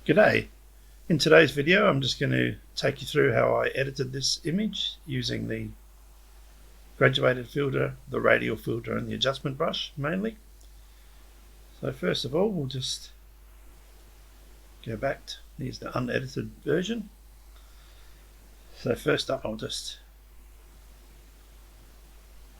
G'day. In today's video I'm just going to take you through how I edited this image using the graduated filter, the radial filter and the adjustment brush mainly. So first of all we'll just go back to, here's the unedited version. So first up I'll just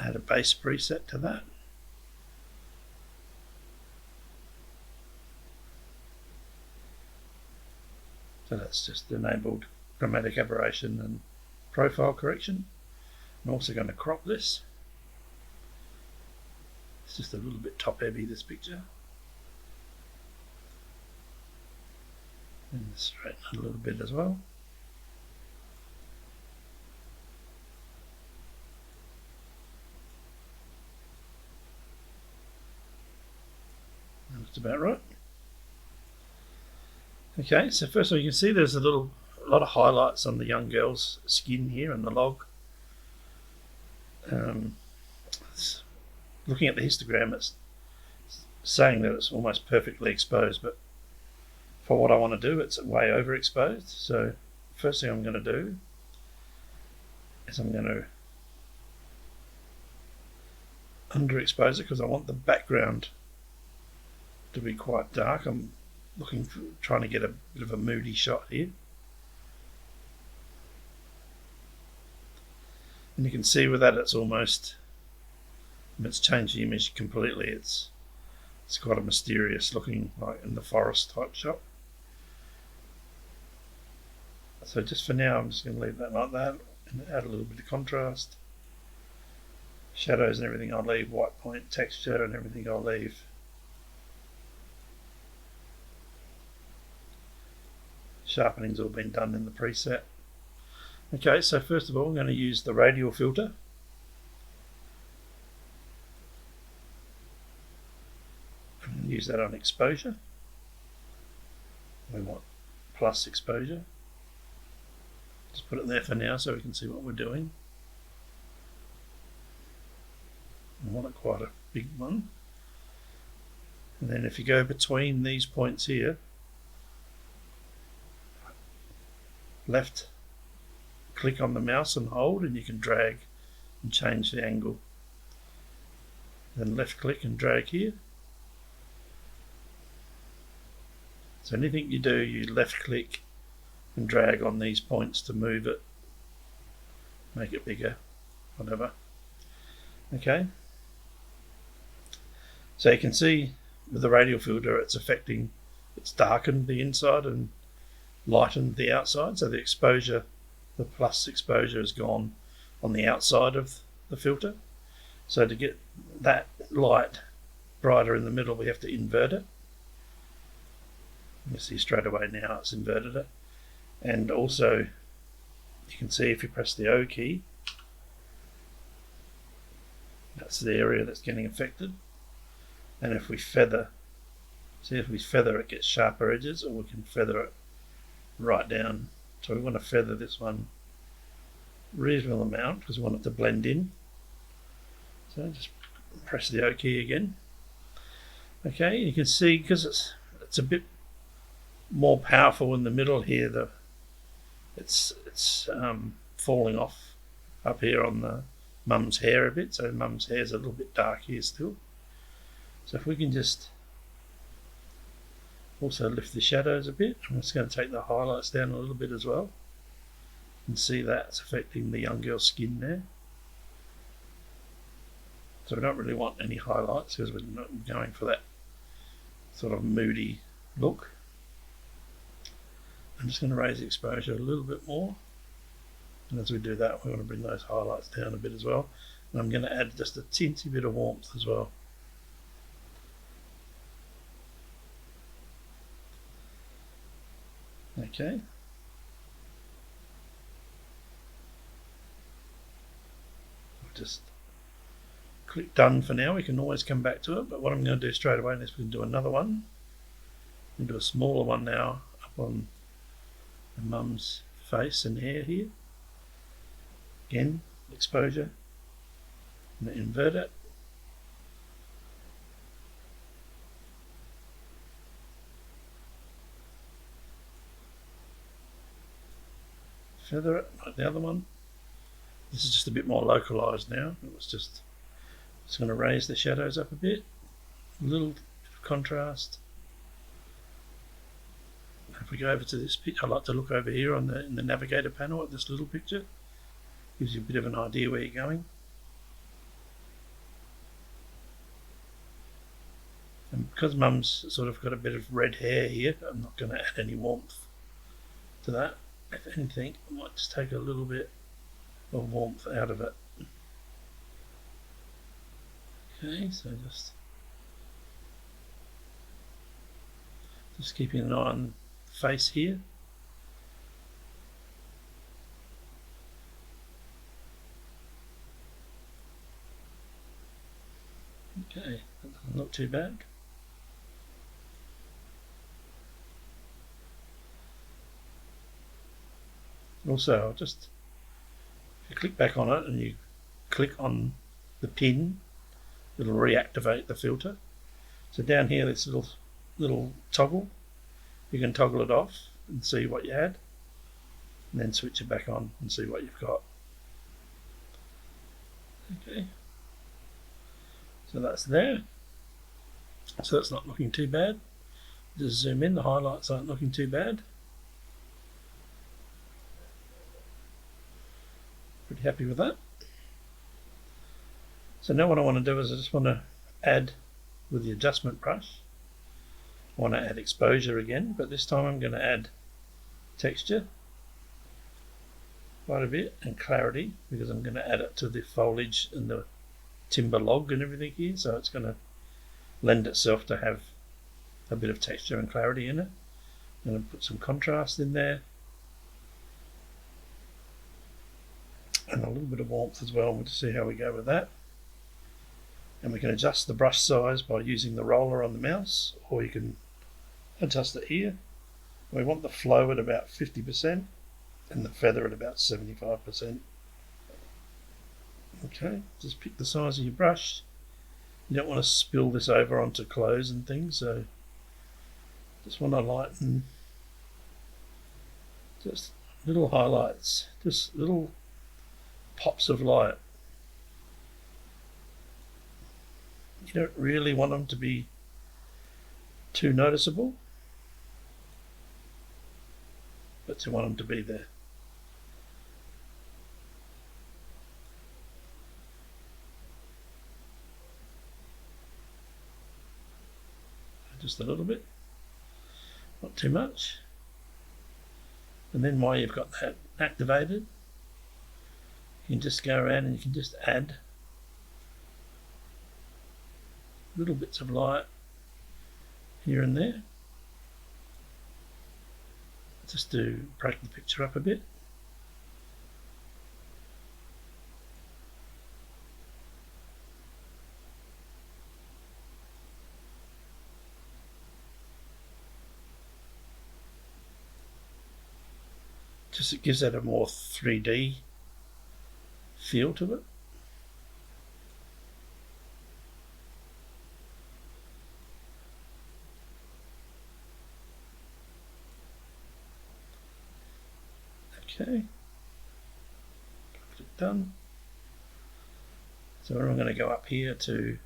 add a base preset to that. So that's just enabled chromatic aberration and profile correction. I'm also going to crop this. It's just a little bit top heavy, this picture. And straighten it a little bit as well. That's about right. Okay, so first of all you can see there's a lot of highlights on the young girl's skin here in the log. Looking at the histogram, it's saying that it's almost perfectly exposed, but for what I want to do, it's way overexposed. So first thing I'm going to do is I'm going to underexpose it because I want the background to be quite dark. I'm trying to get a bit of a moody shot here. And you can see with that it's changed the image completely. It's quite a mysterious looking, like in the forest type shot. So just for now I'm just going to leave that like that and add a little bit of contrast. Shadows and everything I'll leave, white point, texture and everything I'll leave. Sharpening's all been done in the preset. Okay, so first of all I'm going to use the radial filter. And use that on exposure. We want plus exposure. Just put it there for now so we can see what we're doing. I want it quite a big one. And then if you go between these points here, left click on the mouse and hold, and you can drag and change the angle. Then left click and drag here. So anything you do, you left click and drag on these points to move it, make it bigger, whatever. Okay. So you can see with the radial filter it's darkened the inside and lightened the outside, so the exposure, the plus exposure has gone on the outside of the filter. So to get that light brighter in the middle we have to invert it. You see straight away now it's inverted it. And also you can see if you press the O key, that's the area that's getting affected. And if we feather, see if we feather it gets sharper edges, or we can feather it right down. So we want to feather this one reasonable amount because we want it to blend in. So just press the O key again. Okay, you can see because it's a bit more powerful in the middle here. It's falling off up here on the mum's hair a bit. So mum's hair is a little bit dark here still. So if we can just also lift the shadows a bit. I'm just going to take the highlights down a little bit as well. And see that's affecting the young girl's skin there. So we don't really want any highlights because we're not going for that sort of moody look. I'm just going to raise the exposure a little bit more. And as we do that, we want to bring those highlights down a bit as well. And I'm going to add just a teensy bit of warmth as well. Okay. I'll just click done for now. We can always come back to it, but what I'm going to do straight away is we can do another one. We can do a smaller one now up on the mum's face and hair here. Again, exposure. I'm going to invert it. feather it like the other one. This is just a bit more localized now. It was just going to raise the shadows up a bit, a little contrast. If we go over to this picture, I like to look over here on in the navigator panel at this little picture. Gives you a bit of an idea where you're going. And because Mum's sort of got a bit of red hair here, I'm not going to add any warmth to that. If anything, I might just take a little bit of warmth out of it. Okay, so just keeping an eye on the face here. Okay, that doesn't look too bad. Also, if you click back on it and you click on the pin, it'll reactivate the filter. So down here, this little toggle, you can toggle it off and see what you had, and then switch it back on and see what you've got. Okay, so that's there. So that's not looking too bad. Just zoom in, the highlights aren't looking too bad. Pretty happy with that. So now what I want to do is I just want to add with the adjustment brush. I want to add exposure again, but this time I'm going to add texture quite a bit and clarity, because I'm going to add it to the foliage and the timber log and everything here, so it's going to lend itself to have a bit of texture and clarity in it. I'm going to put some contrast in there and a little bit of warmth as well. We'll just see how we go with that. And we can adjust the brush size by using the roller on the mouse, or you can adjust it here. We want the flow at about 50% and the feather at about 75%. Okay, just pick the size of your brush. You don't want to spill this over onto clothes and things, so just want to lighten, just little highlights, just little pops of light. You don't really want them to be too noticeable, but you want them to be there. Just a little bit, not too much. And then while you've got that activated, you can just go around and you can just add little bits of light here and there, just to break the picture up a bit. Just it gives that a more 3D feel to it. Okay, click done. So I'm going to go up here to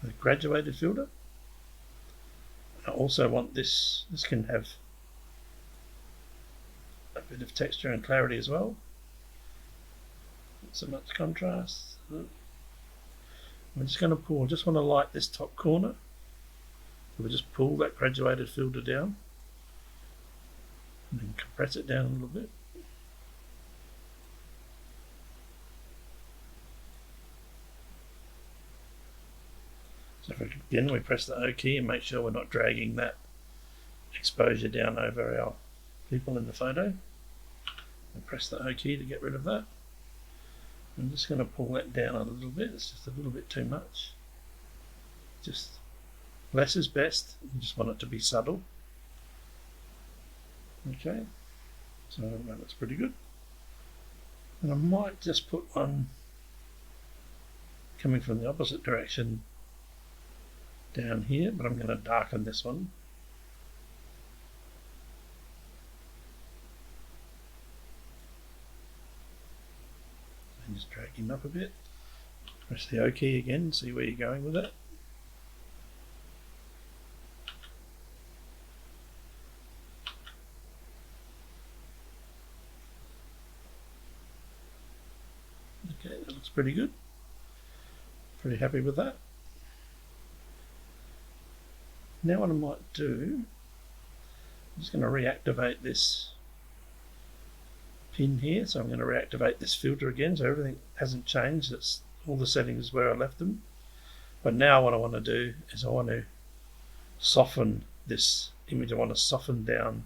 the graduated filter. I also want this can have a bit of texture and clarity as well. Not so much contrast. I'm just going to pull, I just want to light this top corner. So we'll just pull that graduated filter down and then compress it down a little bit. So if again we press the O key and make sure we're not dragging that exposure down over our people in the photo, and press the O key to get rid of that. I'm just going to pull that down a little bit. It's just a little bit too much. Just less is best. You just want it to be subtle. Okay, so that looks pretty good. And I might just put one coming from the opposite direction down here, but I'm going to darken this one. just drag him up a bit. Press the O key again, see where you're going with it. Okay, that looks pretty good. Pretty happy with that. Now what I might do, I'm just going to reactivate this pin here. So I'm going to reactivate this filter again, so everything hasn't changed. It's all the settings where I left them. But now what I want to do is I want to soften this image. I want to soften down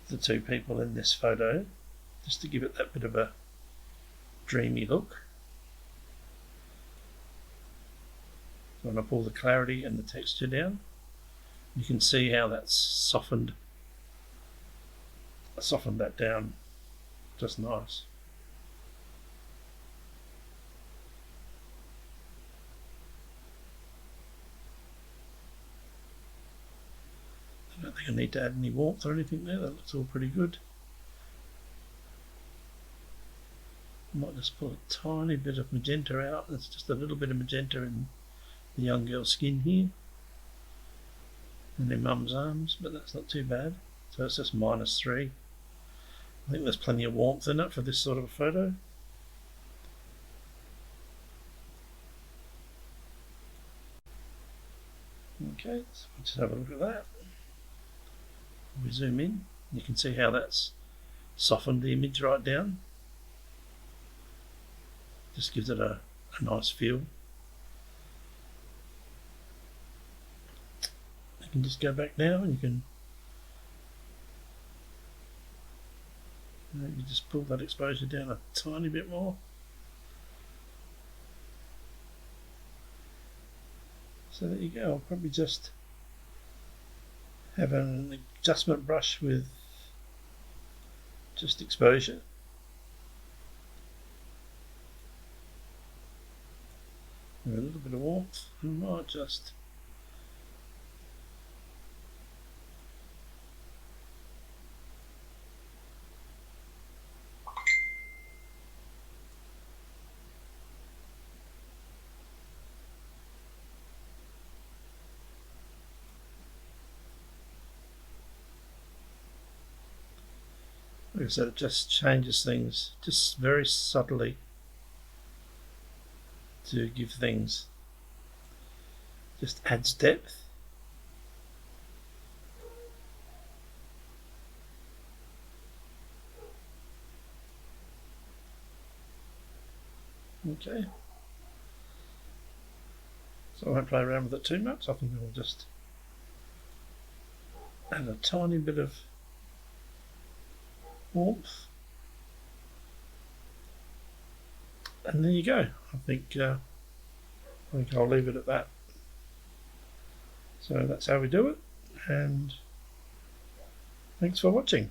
the two people in this photo, just to give it that bit of a dreamy look. So when I pull the clarity and the texture down, you can see how that's softened that down just nice. I don't think I need to add any warmth or anything there. That looks all pretty good. I might just pull a tiny bit of magenta out. There's just a little bit of magenta in the young girl's skin here and their mum's arms, but that's not too bad. So it's just -3. I think there's plenty of warmth in it for this sort of a photo. Okay, so we'll just have a look at that. We zoom in, you can see how that's softened the image right down. Just gives it a nice feel. You can just go back now and you can maybe just pull that exposure down a tiny bit more. So there you go. I'll probably just have an adjustment brush with just exposure. And a little bit of warmth. I might just like I said, it just changes things just very subtly to give things, just adds depth. Okay, so I won't play around with it too much. I think I'll just add a tiny bit of warmth, and there you go. I think I'll leave it at that. So that's how we do it, and thanks for watching.